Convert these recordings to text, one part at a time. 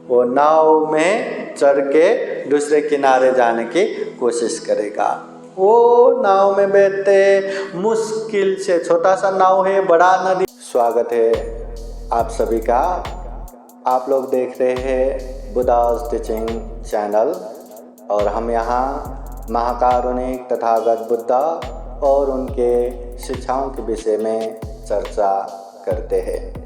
वो नाव में चढ़ के दूसरे किनारे जाने की कोशिश करेगा। वो नाव में बैठते मुश्किल से, छोटा सा नाव है, बड़ा नदी। स्वागत है आप सभी का। आप लोग देख रहे हैं बुद्धास टीचिंग चैनल और हम यहाँ महाकारुणिक तथागत बुद्धा और उनके शिक्षाओं के विषय में चर्चा करते हैं।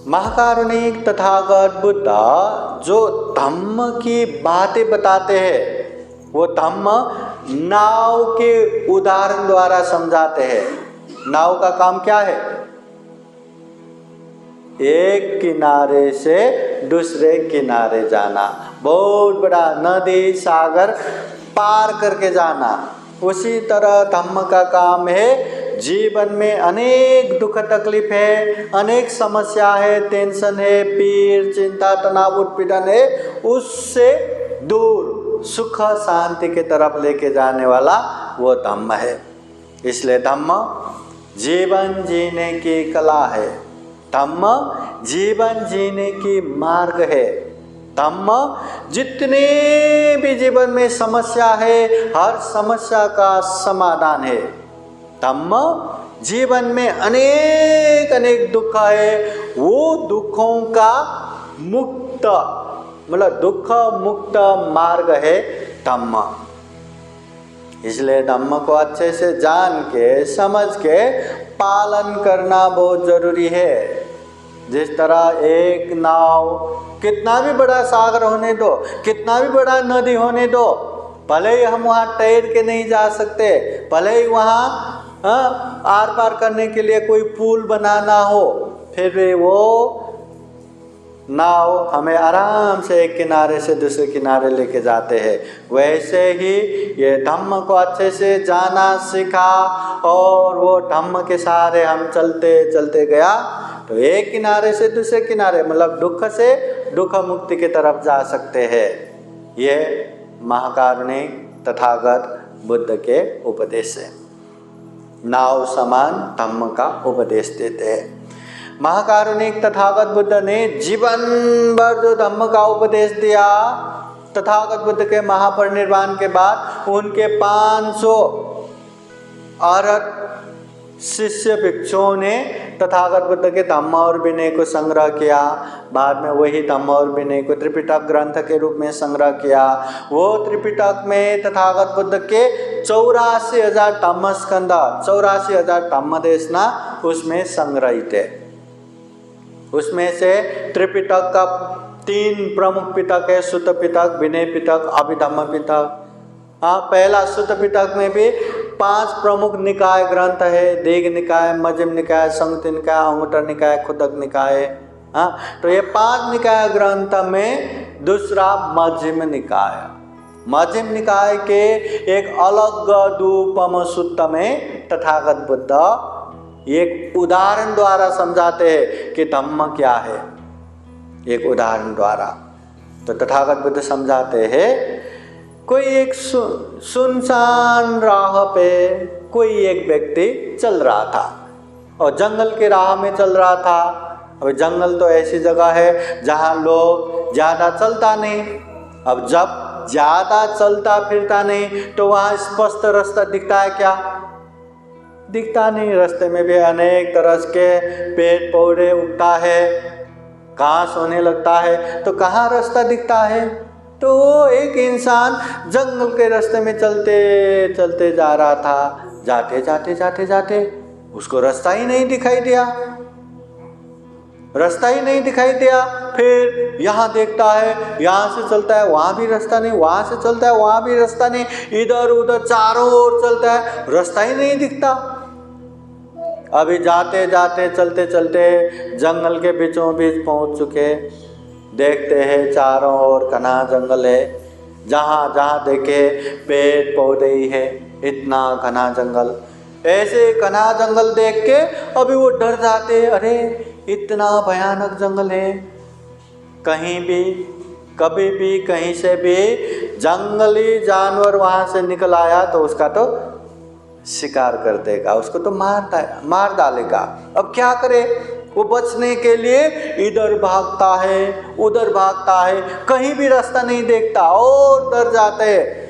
महाकारुणिक तथागत बुद्धा जो धम्म की बातें बताते हैं वो धम्म नाव के उदाहरण द्वारा समझाते हैं। नाव का काम क्या है? एक किनारे से दूसरे किनारे जाना, बहुत बड़ा नदी सागर पार करके जाना। उसी तरह धम्म का काम है जीवन में अनेक दुख तकलीफ है, अनेक समस्या है, टेंशन है, पीर चिंता तनाव उत्पीड़न है, उससे दूर सुख शांति की तरफ लेके जाने वाला वो धम्म है। इसलिए धम्म जीवन जीने की कला है, धम्म जीवन जीने की मार्ग है। धम्म जितने भी जीवन में समस्या है हर समस्या का समाधान है। धम्म जीवन में अनेक अनेक दुख है, वो दुखों का मुक्त मतलब दुख मुक्त मार्ग है धम्म। इसलिए धम्म को अच्छे से जान के समझ के पालन करना बहुत जरूरी है। जिस तरह एक नाव, कितना भी बड़ा सागर होने दो, कितना भी बड़ा नदी होने दो, भले ही हम वहाँ तैर के नहीं जा सकते, भले ही वहाँ आर पार करने के लिए कोई पुल बनाना हो, फिर भी वो नाव हमें आराम से एक किनारे से दूसरे किनारे लेके जाते हैं। वैसे ही ये धम्म को अच्छे से जाना सीखा और वो धम्म के सहारे हम चलते चलते गया तो एक किनारे से दूसरे किनारे मतलब दुख से दुख मुक्ति की तरफ जा सकते हैं। ये महाकारुणिक तथागत बुद्ध के उपदेश है। नाव समान धम्म का उपदेश देते हैं। महाकारुणिक तथागत बुद्ध ने जीवन भर जो धम्म का उपदेश दिया, तथागत बुद्ध के महापरिनिर्वाण के बाद उनके 500 अरहत शिष्य भिक्षुओं ने तथागत बुद्ध के धम्म और विनय को संग्रह किया। बाद में वही धम्म और विनय को त्रिपिटक ग्रंथ के रूप में संग्रह किया। वो त्रिपिटक में तथागत बुद्ध के 84,000 धम्म स्कंद, 84,000 धम्म देशना उसमें संग्रहित है। उसमें से त्रिपिटक का 3 प्रमुख पिटक है, सुत्त पिटक, विनय पिटक, अभिधम्म पिटक। पहला सुत्त पिटक में भी 5 प्रमुख निकाय ग्रंथ है, दीघ निकाय, मध्यम निकाय, संयुक्त निकाय, अंगुत्तर निकाय, खुदक निकाय। तो ये 5 निकाय ग्रंथ में दूसरा मध्यम निकाय। मध्यम निकाय के एक अलग दूपम सुत्त में तथागत बुद्ध एक उदाहरण द्वारा समझाते हैं कि धम्म क्या है। एक उदाहरण द्वारा तो तथागत बुद्ध समझाते हैं, कोई एक सुनसान राह पे कोई एक व्यक्ति चल रहा था और जंगल के राह में चल रहा था। अब जंगल तो ऐसी जगह है जहाँ लोग ज़्यादा चलता नहीं। अब जब ज़्यादा चलता फिरता नहीं तो वहाँ स्पष्ट रास्ता दिखता है क्या? दिखता नहीं। रास्ते में भी अनेक तरह के पेड़ पौधे उगता है, घास होने लगता है, तो कहाँ रास्ता दिखता है? तो वो एक इंसान जंगल के रास्ते में चलते चलते जा रहा था। जाते जाते जाते जाते उसको रास्ता ही नहीं दिखाई दिया, रास्ता ही नहीं दिखाई दिया। फिर यहाँ देखता है, यहाँ से चलता है वहाँ भी रास्ता नहीं, वहाँ से चलता है वहाँ भी रास्ता नहीं, इधर उधर चारों ओर चलता है, रास्ता ही नहीं दिखता। अभी जाते जाते चलते चलते जंगल के बीचों बीच पहुँच चुके। देखते हैं चारों ओर घना जंगल है, जहाँ जहाँ देखे पेड़ पौधे ही है, इतना घना जंगल। ऐसे घना जंगल देख के अभी वो डर जाते, अरे इतना भयानक जंगल है, कहीं भी कभी भी कहीं से भी जंगली जानवर वहाँ से निकल आया तो उसका तो शिकार कर देगा, उसको तो मार डालेगा। अब क्या करे, वो बचने के लिए इधर भागता है उधर भागता है, कहीं भी रास्ता नहीं देखता और डर जाते हैं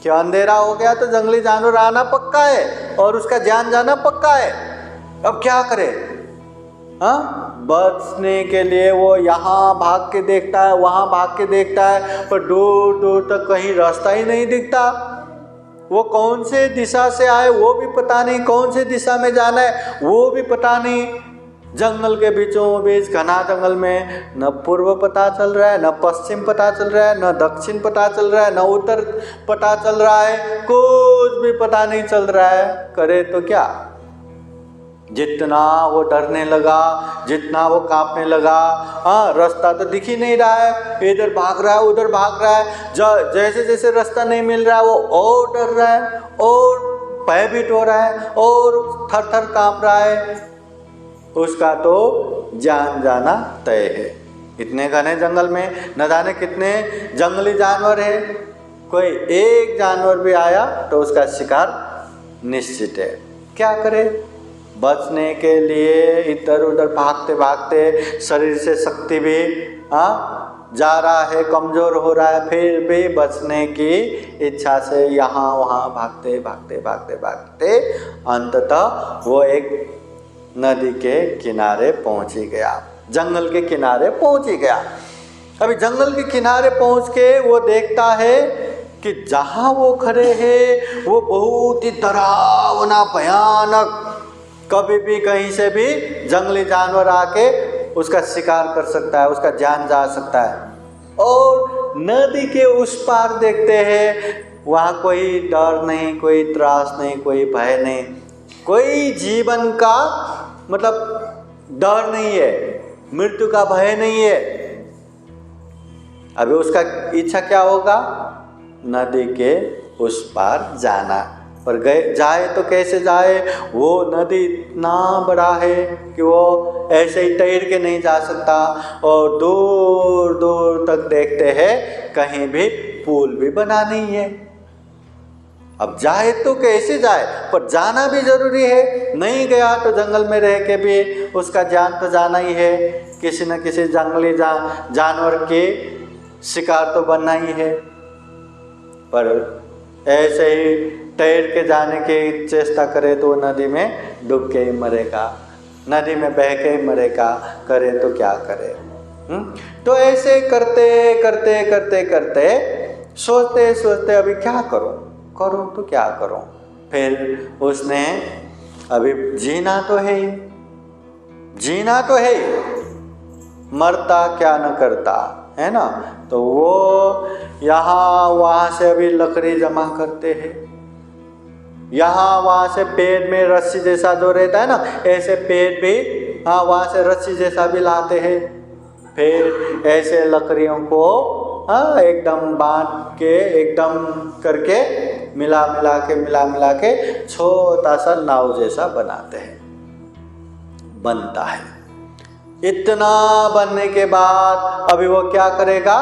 कि अंधेरा हो गया तो जंगली जानवर आना पक्का है और उसका जान जाना पक्का है। अब क्या करे? हाँ, बचने के लिए वो यहाँ भाग के देखता है वहाँ भाग के देखता है, पर दूर दूर तक कहीं रास्ता ही नहीं दिखता। वो कौन से दिशा से आए वो भी पता नहीं, कौन से दिशा में जाना है वो भी पता नहीं। जंगल के बीचों बीच घना जंगल में न पूर्व पता चल रहा है, न पश्चिम पता चल रहा है, न दक्षिण पता चल रहा है, न उत्तर पता चल रहा है, कुछ भी पता नहीं चल रहा है। करे तो क्या? जितना वो डरने लगा, जितना वो कांपने लगा, हाँ रास्ता तो दिख ही नहीं रहा है, इधर भाग रहा है उधर भाग रहा है। जैसे जैसे रास्ता नहीं मिल रहा है वो और डर रहा है और भयभीत हो रहा है और थर थर कांप रहा है। उसका तो जान जाना तय है। इतने घने जंगल में न जाने कितने जंगली जानवर है, कोई एक जानवर भी आया तो उसका शिकार निश्चित है। क्या करे? बचने के लिए इधर उधर भागते भागते शरीर से शक्ति भी जा रहा है, कमज़ोर हो रहा है, फिर भी बचने की इच्छा से यहाँ वहाँ भागते भागते भागते भागते अंततः वो एक नदी के किनारे पहुँच ही गया, जंगल के किनारे पहुँच ही गया। अभी जंगल के किनारे पहुँच के वो देखता है कि जहाँ वो खड़े हैं वो बहुत ही डरावना भयानक, कभी भी कहीं से भी जंगली जानवर आके उसका शिकार कर सकता है, उसका जान जा सकता है। और नदी के उस पार देखते हैं वहाँ कोई डर नहीं, कोई त्रास नहीं, कोई भय नहीं, कोई जीवन का मतलब डर नहीं है, मृत्यु का भय नहीं है। अभी उसका इच्छा क्या होगा? नदी के उस पार जाना। पर जाए तो कैसे जाए? वो नदी इतना बड़ा है कि वो ऐसे ही तैर के नहीं जा सकता और दूर दूर तक देखते हैं कहीं भी पुल भी बना नहीं है। अब जाए तो कैसे जाए? पर जाना भी जरूरी है, नहीं गया तो जंगल में रह के भी उसका जान तो जाना ही है, किसी न किसी जंगली जानवर के शिकार तो बनना ही है। पर ऐसे ही तैर के जाने की चेष्टा करे तो नदी में डूब के ही मरेगा, नदी में बह के ही मरेगा, करे तो क्या करे? तो ऐसे करते करते करते करते सोचते सोचते अभी क्या करूं तो क्या करूं? फिर उसने अभी जीना तो है ही, मरता क्या न करता है ना। तो वो यहाँ वहाँ से अभी लकड़ी जमा करते हैं, यहाँ वहाँ से पेड़ में रस्सी जैसा जो रहता है ना, ऐसे पेड़ भी वहाँ से रस्सी जैसा भी लाते हैं। फिर ऐसे लकड़ियों को एकदम बांध के एकदम करके मिला मिला के छोटा सा नाव जैसा बनाते हैं, बनता है। इतना बनने के बाद अभी वो क्या करेगा?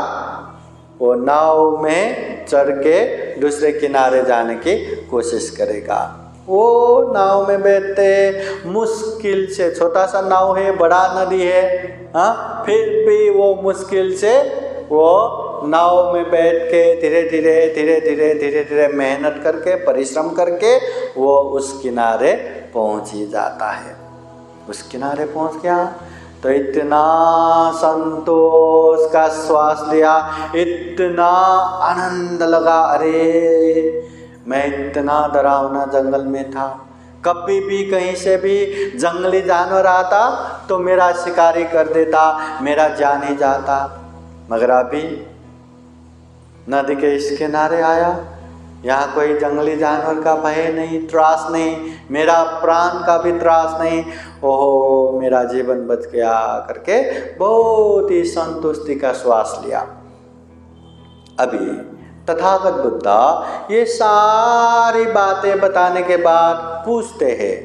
वो नाव में चढ़ के दूसरे किनारे जाने की कोशिश करेगा। वो नाव में बैठते मुश्किल से, छोटा सा नाव है, बड़ा नदी है, फिर भी वो मुश्किल से वो नाव में बैठ के धीरे धीरे मेहनत करके परिश्रम करके वो उस किनारे पहुंच ही जाता है। उस किनारे पहुंच गया तो इतना संतोष का श्वास लिया, इतना आनंद लगा, अरे मैं इतना डरावना जंगल में था, कभी भी कहीं से भी जंगली जानवर आता तो मेरा शिकारी कर देता, मेरा जान ही जाता। मगर अभी नदी के इस किनारे आया, यहाँ कोई जंगली जानवर का भय नहीं, त्रास नहीं, मेरा प्राण का भी त्रास नहीं, ओहो मेरा जीवन बच गया करके बहुत ही संतुष्टि का श्वास लिया। अभी तथागत बुद्धा ये सारी बातें बताने के बाद पूछते हैं,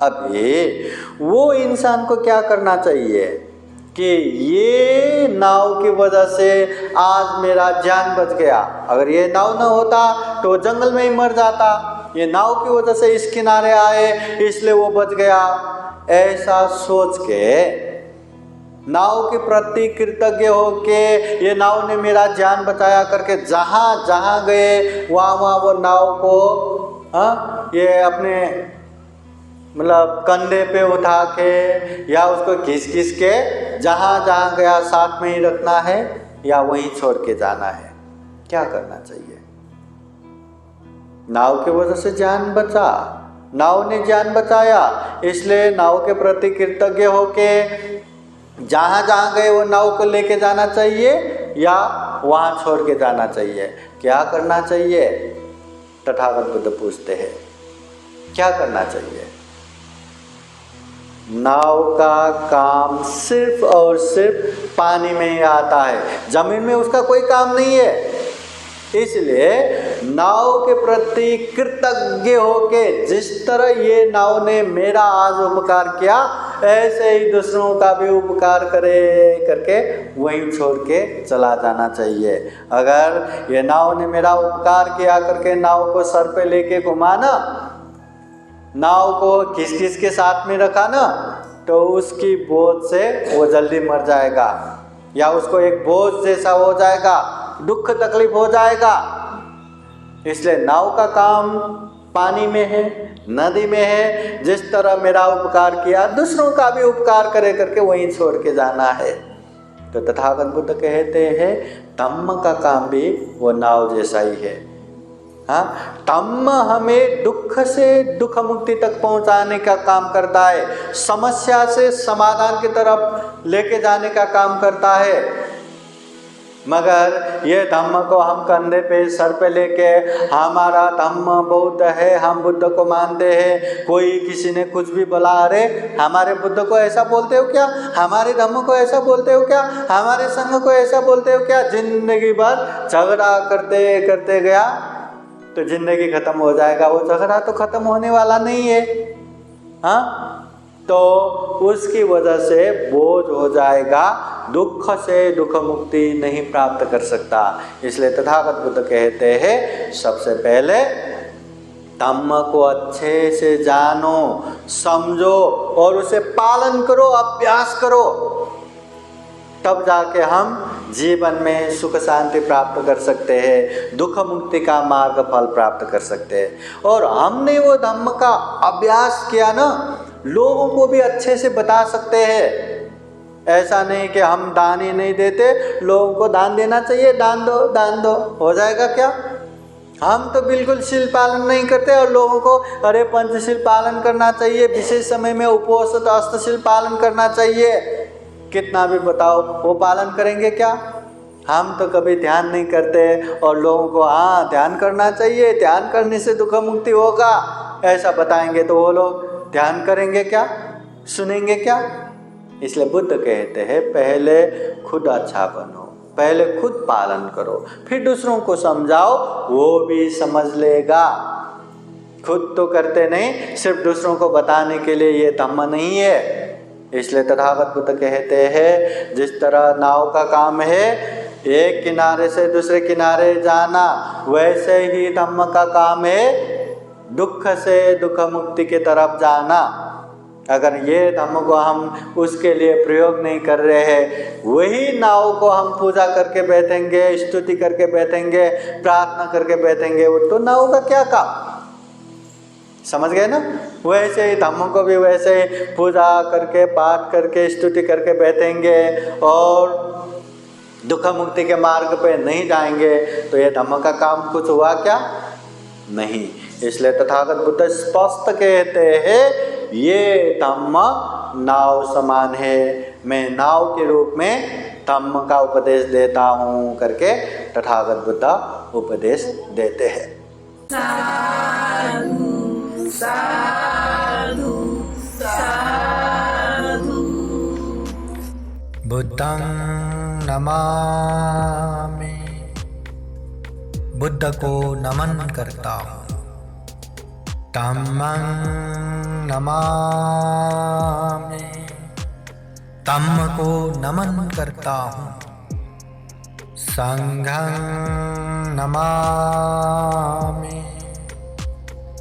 अभी वो इंसान को क्या करना चाहिए? कि ये नाव की वजह से आज मेरा जान बच गया, अगर ये नाव न होता तो जंगल में ही मर जाता, ये नाव की वजह से इस किनारे आए इसलिए वो बच गया, ऐसा सोच के नाव के प्रति कृतज्ञ होके ये नाव ने मेरा जान बचाया करके जहाँ जहाँ गए वहाँ वो नाव को ये अपने मतलब कंधे पे उठा के या उसको घिस घिस के जहाँ जहाँ गया साथ में ही रखना है या वहीं छोड़ के जाना है। क्या करना चाहिए? नाव की वजह से जान बचा, नाव ने जान बचाया, इसलिए नाव के प्रति कृतज्ञ होके जहाँ जहाँ गए वो नाव को लेके जाना चाहिए या वहाँ छोड़ के जाना चाहिए? क्या करना चाहिए? तथागत बुद्ध पूछते हैं क्या करना चाहिए? नाव का काम सिर्फ और सिर्फ पानी में ही आता है, जमीन में उसका कोई काम नहीं है। इसलिए नाव के प्रति कृतज्ञ होके जिस तरह ये नाव ने मेरा आज उपकार किया ऐसे ही दूसरों का भी उपकार करे करके वहीं छोड़ के चला जाना चाहिए। अगर ये नाव ने मेरा उपकार किया करके नाव को सर पे लेके घुमा ना, नाव को किस किस के साथ में रखा ना, तो उसकी बोझ से वो जल्दी मर जाएगा या उसको एक बोझ जैसा हो जाएगा, दुख तकलीफ हो जाएगा। इसलिए नाव का काम पानी में है, नदी में है, जिस तरह मेरा उपकार किया दूसरों का भी उपकार करे करके वहीं छोड़ के जाना है। तो तथागत बुद्ध कहते हैं धम्म का काम भी वो नाव जैसा ही है। हाँ, धम्म हमें दुख से दुख मुक्ति तक पहुंचाने का काम करता है, समस्या से समाधान की तरफ लेके जाने का काम करता है। मगर ये धम्म को हम कंधे पे सर पे लेके हमारा धम्म बुद्ध है, हम बुद्ध को मानते हैं, कोई किसी ने कुछ भी बोला, अरे हमारे बुद्ध को ऐसा बोलते हो क्या, हमारे धम्म को ऐसा बोलते हो क्या, हमारे संघ को ऐसा बोलते हो क्या, जिंदगी भर झगड़ा करते करते गया तो जिंदगी खत्म हो जाएगा। वो झगड़ा तो खत्म होने वाला नहीं है। हाँ, तो उसकी वजह से बोझ हो जाएगा, दुख से दुख मुक्ति नहीं प्राप्त कर सकता। इसलिए तथागत बुद्ध कहते हैं सबसे पहले धम्म को अच्छे से जानो, समझो और उसे पालन करो, अभ्यास करो, तब जाके हम जीवन में सुख शांति प्राप्त कर सकते हैं, दुख मुक्ति का मार्ग फल प्राप्त कर सकते हैं। और हमने वो धम्म का अभ्यास किया ना, लोगों को भी अच्छे से बता सकते हैं। ऐसा नहीं कि हम दान ही नहीं देते, लोगों को दान देना चाहिए, दान दो दान दो, हो जाएगा क्या? हम तो बिल्कुल शील पालन नहीं करते और लोगों को अरे पंचशील पालन करना चाहिए, विशेष समय में उपवास अष्टशील पालन करना चाहिए, कितना भी बताओ वो पालन करेंगे क्या? हम तो कभी ध्यान नहीं करते और लोगों को हाँ ध्यान करना चाहिए, ध्यान करने से दुख मुक्ति होगा ऐसा बताएंगे तो वो लोग ध्यान करेंगे क्या, सुनेंगे क्या? इसलिए बुद्ध कहते हैं पहले खुद अच्छा बनो, पहले खुद पालन करो, फिर दूसरों को समझाओ, वो भी समझ लेगा। खुद तो करते नहीं, सिर्फ दूसरों को बताने के लिए ये धम्म नहीं है। इसलिए तथागत बुद्ध कहते हैं जिस तरह नाव का काम है एक किनारे से दूसरे किनारे जाना, वैसे ही धम्म का काम है दुख से दुख मुक्ति की तरफ जाना। अगर ये धम्म को हम उसके लिए प्रयोग नहीं कर रहे हैं, वही नाव को हम पूजा करके बैठेंगे, स्तुति करके बैठेंगे, प्रार्थना करके बैठेंगे, वो तो नाव का क्या काम? समझ गए ना? वैसे ही धम्म को भी वैसे ही पूजा करके पाठ करके स्तुति करके बैठेंगे और दुख मुक्ति के मार्ग पे नहीं जाएंगे तो ये धम्म का काम कुछ हुआ क्या? नहीं। इसलिए तथागत बुद्ध स्पष्ट कहते हैं ये धम्म नाव समान है, मैं नाव के रूप में धम्म का उपदेश देता हूँ करके तथागत बुद्ध उपदेश देते हैं। साधु साधु साधु। बुद्धं नमामि, बुद्ध को नमन करता हूँ। धम्मं नमामि, धम्म को नमन करता हूँ, संघं नमामि,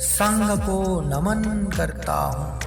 संघ को नमन करता हूँ।